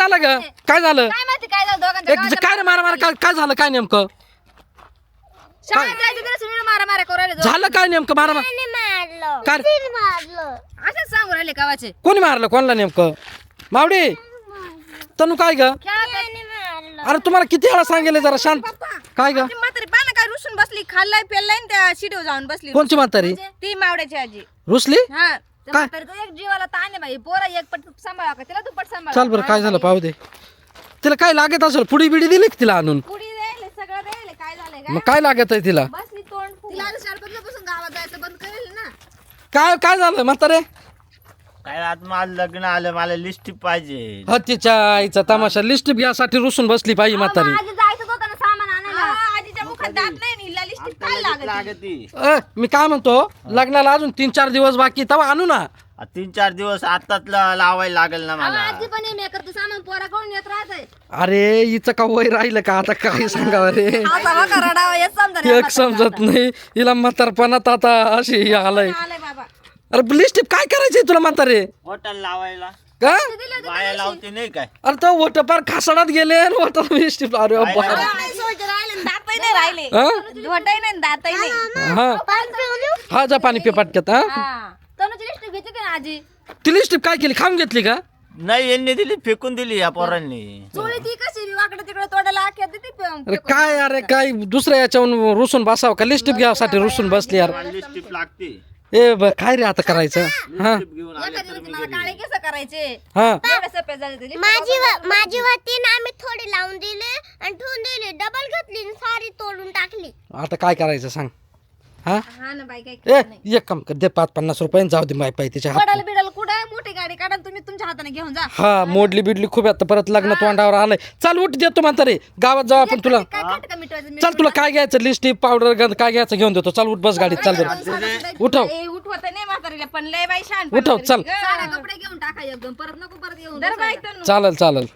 झालं ग काय झालं काय माहिती काय झालं दोघांचं काय रे मारा मारा काय झालं काय नेमकं शाळेत जायचं तरी सुनील मारा मारा करू राहिले झालं काय नेमकं मारा काय असंच सांगू राहिले गावाचे कोणी मारलं कोणाला नेमकं मावडी तनु काय ग अरे तुम्हाला किती वेळा सांगेल जरा शांत काय ग म्हातारी पाना काय रुसून बसली खाल्लाय पेल्लाय आणि त्या शिडीवर जाऊन बसली कोणची म्हातारी ती मावड्याची आजी रुसली हा काय? म्हातारी एक जीवाला ताण आहे बाई पोरा एक पट सांभाळा का तिला दुप्पट सांभाळा चल बरं काय झालं पाहू दे तिला काय लागत असेल पुडी बिडी दिली का तिला आणून पुढी द्यायले सगळं द्यायले काय झालंय मग काय लागत आहे तिला बसली तोंड तिला आता शाळेपासून गावात जायचं बंद करेल ना काय काय झालं म्हातारे काय आज माझं लग्न आलं मला लिस्ट पाहिजे हत्तीच्या आईचा तमाशा लिस्ट घ्यासाठी रुसून बसली पाहिजे म्हातारी आजी जायचं होतं ना सामान आणायला आजीच्या मुखात दात नाही नीला लिस्टिक काय लागत लागती मी काय म्हणतो लग्नाला अजून 3-4 दिवस बाकी तेव्हा आणू ना 3-4 दिवस आताच लावायला लागेल ना मला आजी पण हे मेकर तू सामान पोरा कोण येत राहतंय अरे हिचं का वय राहिलं का आता काय सांगावं रे आता बघा रडावा येत समजा एक समजत नाही हिला म्हातारपणात आता अशी आलंय आलंय बाबा अरे लिस्ट काय करायचंय तुला म्हातारे हॉटेल लावायला का बाया लावते नाही काय अरे तो वोट पार खासडात गेले आणि वोटर लिस्ट अरे बाप. राहिले दातही नाही राहिले हा? धोटाही नाही दातही नाही हा हा जा पाणी पे पटक्यात हा तनुची लिस्ट घेते ना आजी ती लिस्ट काय केली खाऊन घेतली का नाही यांनी दिली फेकून दिली या पोरांनी चोळी ती कशी वाकडे तिकडे तोडायला आख्या देते अरे काय अरे काय दुसऱ्या याच्यावरून रुसून बसावं का लिस्ट घ्यासाठी रुसून बसली यार लिस्ट लागते काय रे आता करायचं हा घेऊन मला काळे केस करायचे हा एवढे सफेद झाले ते लिस्ट माझी वती ना आम्ही थोडी लावून दिले आणि ठेवून दिले डबल घेतली आणि सारी तोडून टाकली आता काय करायचं सांग हा हा ना बाई काय ए एक काम कर दे 5-50 रुपये जाऊ दे माय पाय तिच्या हात पडाल बिडाल कुठे मोठी गाडी काढा तुम्ही तुमच्या हाताने घेऊन जा हा मोडली बिडली खूप आता परत लग्न तोंडावर आलंय चल उठ देतो म्हातारे गावात जाऊ आपण तुला काय खटका मिटवायचं चल तुला काय घ्यायचं लिस्टिप पावडर गंध काय घ्यायचं घेऊन देतो चल उठ बस गाडीत चल बरं उठव उठवत नाही म्हातारीला पण लय बाई शान उठव चल साड्या कपडे घेऊन टाका एकदम परत नको परत येऊन चालेल चालेल